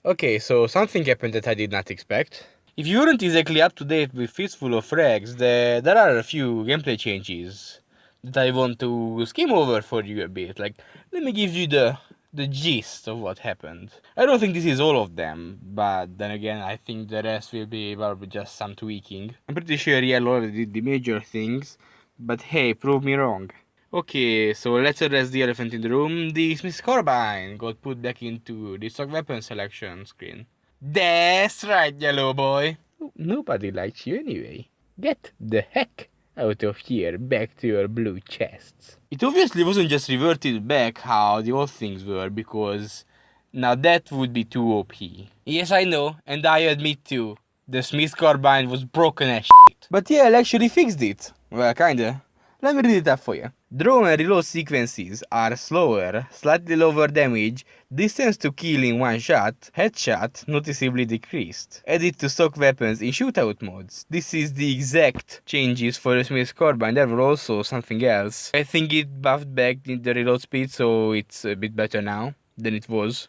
Okay, so something happened that I did not expect. If you weren't exactly up to date with FIstful of Frags, there are a few gameplay changes that I want to skim over for you a bit. Like, let me give you the gist of what happened. I don't think this is all of them, but then again, I think the rest will be probably just some tweaking. I'm pretty sure Yellow already did the major things, but hey, prove me wrong. Okay, so let's address the elephant in the room. The Smith Carbine got put back into the stock weapon selection screen. That's right, yellow boy. Nobody likes you anyway. Get the heck out of here, back to your blue chests. It obviously wasn't just reverted back how the old things were, because now that would be too OP. Yes, I know, and I admit too. The Smith Carbine was broken as shit. But yeah, I actually fixed it. Well, kinda. Let me read it up for you. Draw and reload sequences are slower, slightly lower damage, distance to kill in one shot, headshot noticeably decreased. Added to stock weapons in shootout modes. This is the exact changes for the Smith Carbine. There were also something else. I think it buffed back the reload speed, so it's a bit better now than it was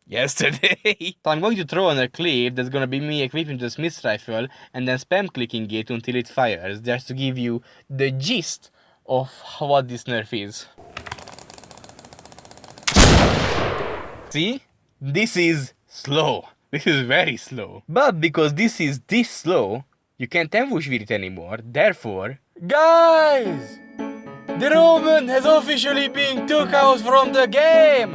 yesterday. So I'm going to throw on a clip that's gonna be me equipping the Smith rifle and then spam clicking it until it fires, just to give you the gist of what this nerf is. See? This is slow. This is very slow. But because this is this slow, you can't ambush with it anymore, therefore... Guys! The Roman has officially been took out from the game!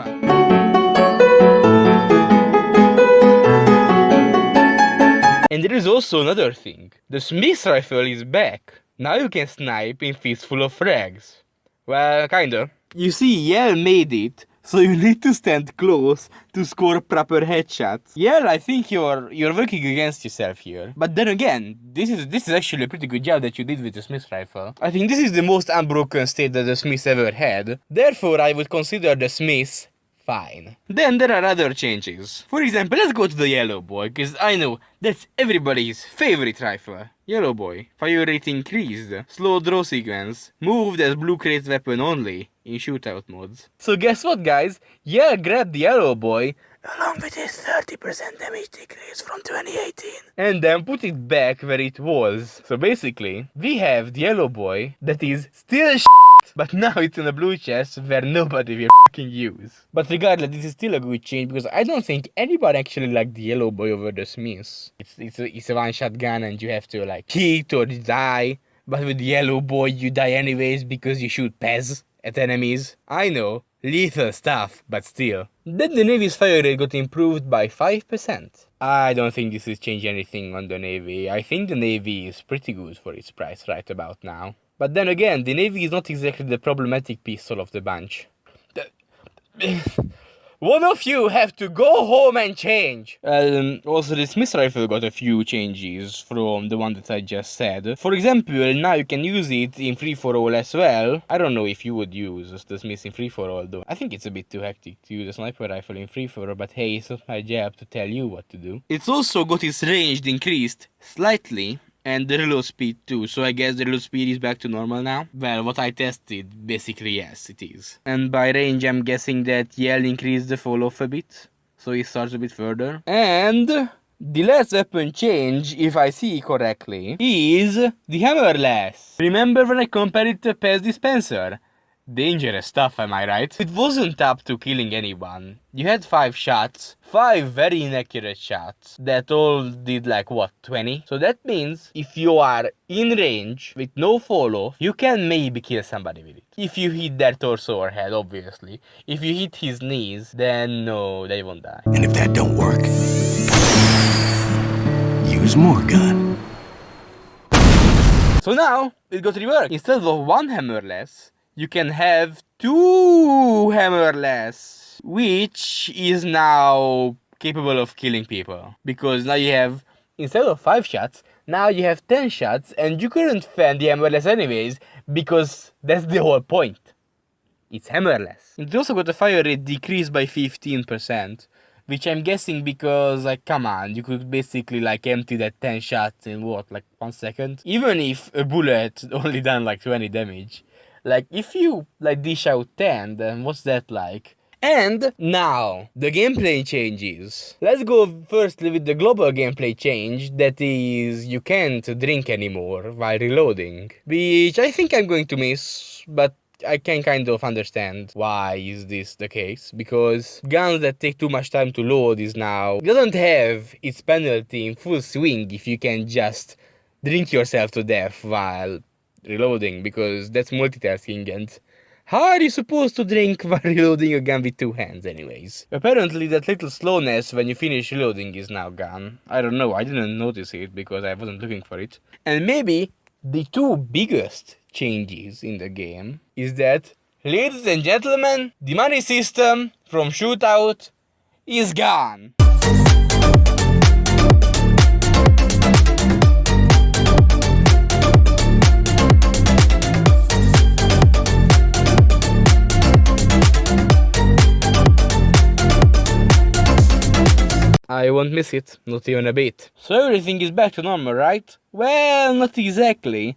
And there is also another thing. The Smith rifle is back. Now you can snipe in FIstful of Frags. Well, kinda. You see, Yell made it, so you need to stand close to score proper headshots. Yell, I think you're working against yourself here. But then again, this is actually a pretty good job that you did with the Smith rifle. I think this is the most unbroken state that the Smith ever had. Therefore, I would consider the Smith fine. Then there are other changes. For example, let's go to the Yellow Boy, cause I know that's everybody's favorite rifle. Yellow Boy. Fire rate increased. Slow draw sequence. Moved as blue crate weapon only in shootout modes. So guess what, guys? Yell grabbed the Yellow Boy along with his 30% damage decrease from 2018 and then put it back where it was. So basically, we have the Yellow Boy that is still but now it's in a blue chest where nobody will fucking use. But regardless, this is still a good change because I don't think anybody actually liked the Yellow Boy over the Smith. It's a one-shot gun and you have to like hit or die. But with the Yellow Boy you die anyways because you shoot Pez at enemies. I know, lethal stuff, but still. Then the Navy's fire rate got improved by 5%. I don't think this is changing anything on the Navy. I think the Navy is pretty good for its price right about now. But then again, the Navy is not exactly the problematic pistol of the bunch. One of you have to go home and change! Also, the Smith rifle got a few changes from the one that I just said. For example, now you can use it in free-for-all as well. I don't know if you would use the Smith in free-for-all though. I think it's a bit too hectic to use a sniper rifle in free-for-all, but hey, it's not my job to tell you what to do. It's also got its range increased slightly. And the reload speed too, so I guess the reload speed is back to normal now? Well, what I tested, basically yes, it is. And by range I'm guessing that Yell increased the fall off a bit, so it starts a bit further. And the last weapon change, if I see correctly, is the hammerless. Remember when I compared it to a Pez dispenser? Dangerous stuff, am I right? It wasn't up to killing anyone. You had 5 shots, 5 very inaccurate shots that all did like what, 20? So that means if you are in range with no fall off, you can maybe kill somebody with it. If you hit their torso or head, obviously. If you hit his knees, then no, they won't die. And if that don't work, use more gun. So now, it got reworked. Instead of 1 hammerless, you can have 2 hammerless, which is now capable of killing people. Because now you have, instead of 5 shots, now you have 10 shots, and you couldn't fan the hammerless anyways, because that's the whole point. It's hammerless. It also got the fire rate decreased by 15%, which I'm guessing because, like, come on, you could basically, like, empty that 10 shots in what, like 1 second? Even if a bullet only done like 20 damage. Like, if you, like, dish out 10, then what's that like? And now, the gameplay changes. Let's go firstly with the global gameplay change, that is, you can't drink anymore while reloading. Which I think I'm going to miss, but I can kind of understand why is this the case, because guns that take too much time to load is now doesn't have its penalty in full swing if you can just drink yourself to death while reloading, because that's multitasking, and how are you supposed to drink while reloading a gun with two hands anyways? Apparently that little slowness when you finish reloading is now gone. I don't know, I didn't notice it because I wasn't looking for it. And maybe the two biggest changes in the game is that, ladies and gentlemen, the money system from Shootout is gone. I won't miss it, not even a bit. So everything is back to normal, right? Well, not exactly.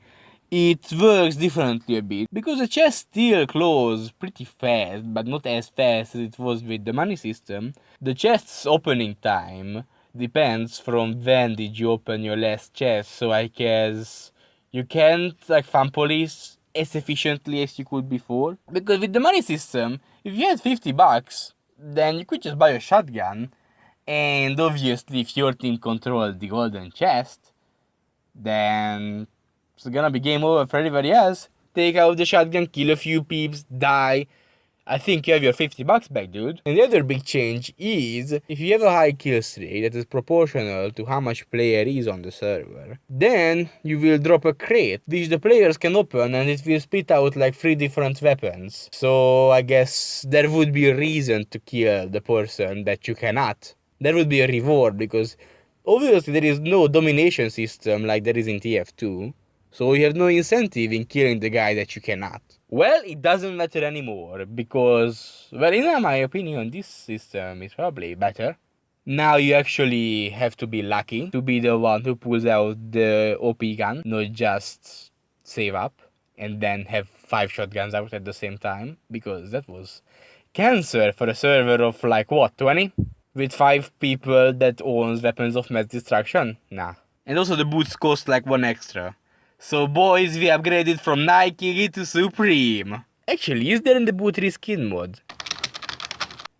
It works differently a bit, because the chests still close pretty fast, but not as fast as it was with the money system. The chest's opening time depends from when did you open your last chest, so I guess you can't fan police as efficiently as you could before. Because with the money system, if you had $50, then you could just buy a shotgun, and obviously if your team controlled the golden chest, then it's gonna be game over for everybody else. Take out the shotgun, kill a few peeps, die. I think you have your $50 back, dude. And the other big change is, if you have a high kill rate that is proportional to how much player is on the server, then you will drop a crate, which the players can open, and it will spit out like 3 different weapons. So I guess there would be a reason to kill the person that you cannot. There would be a reward, because obviously there is no domination system like there is in TF2. So you have no incentive in killing the guy that you cannot. Well, it doesn't matter anymore, because, well, in my opinion, this system is probably better. Now you actually have to be lucky to be the one who pulls out the OP gun, not just save up and then have 5 shotguns out at the same time, because that was cancer for a server of like, what, 20? With 5 people that owns weapons of mass destruction? Nah. And also the boots cost like 1 extra. So boys, we upgraded from Nike to Supreme. Actually, is there in the boot reskin mod?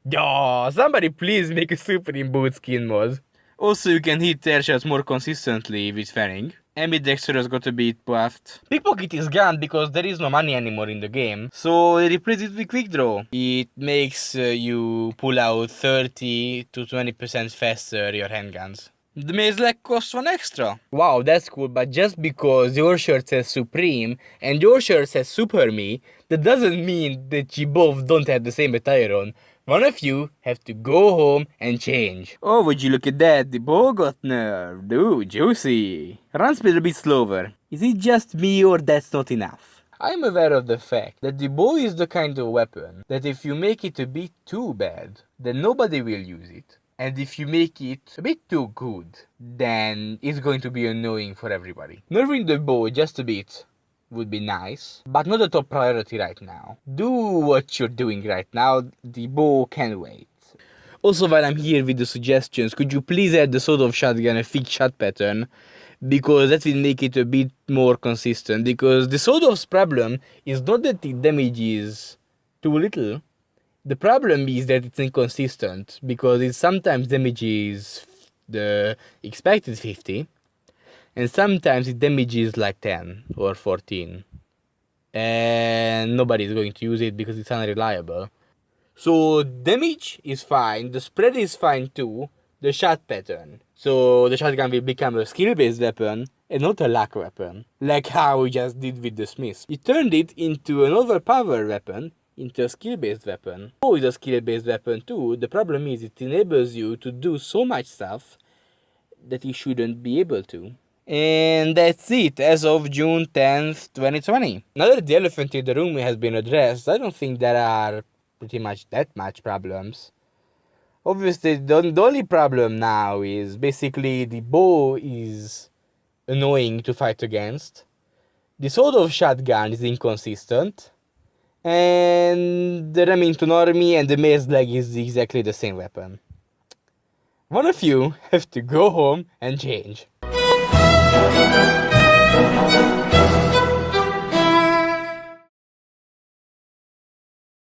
Yo, somebody please make a Supreme boot skin mod. Also, you can hit air shots more consistently with fanning. Ambidextrous got a bit buffed. Pickpocket is gone because there is no money anymore in the game, so they replace it with quick draw. It makes you pull out 30 to 20% faster your handguns. The maze leg costs 1 extra. Wow, that's cool, but just because your shirt says Supreme and your shirt says Super Me, that doesn't mean that you both don't have the same attire on. One of you have to go home and change. Oh, would you look at that? The bow got nerfed. Ooh, juicy. Run speed a bit slower. Is it just me or that's not enough? I'm aware of the fact that the bow is the kind of weapon that if you make it a bit too bad, then nobody will use it. And if you make it a bit too good, then it's going to be annoying for everybody. Nerfing the bow just a bit would be nice, but not a top priority right now. Do what you're doing right now, the bow can wait. Also, while I'm here with the suggestions, could you please add the sort of shotgun a fixed shot pattern? Because that will make it a bit more consistent. Because the sort of's problem is not that the damage is too little. The problem is that it's inconsistent, because it sometimes damages the expected 50, and sometimes it damages like 10 or 14. And nobody's going to use it because it's unreliable. So damage is fine, the spread is fine too, the shot pattern. So the shotgun will become a skill-based weapon and not a luck weapon, like how we just did with the Smith. You turned it into an overpowered weapon, into a skill-based weapon. Oh, it's a skill-based weapon too. The problem is it enables you to do so much stuff that you shouldn't be able to. And that's it as of June 10th, 2020. Now that the elephant in the room has been addressed, I don't think there are pretty much that much problems. Obviously, the only problem now is basically the bow is annoying to fight against. The sort of shotgun is inconsistent. and the Remington Army and the Maze Leg is exactly the same weapon. One of you have to go home and change.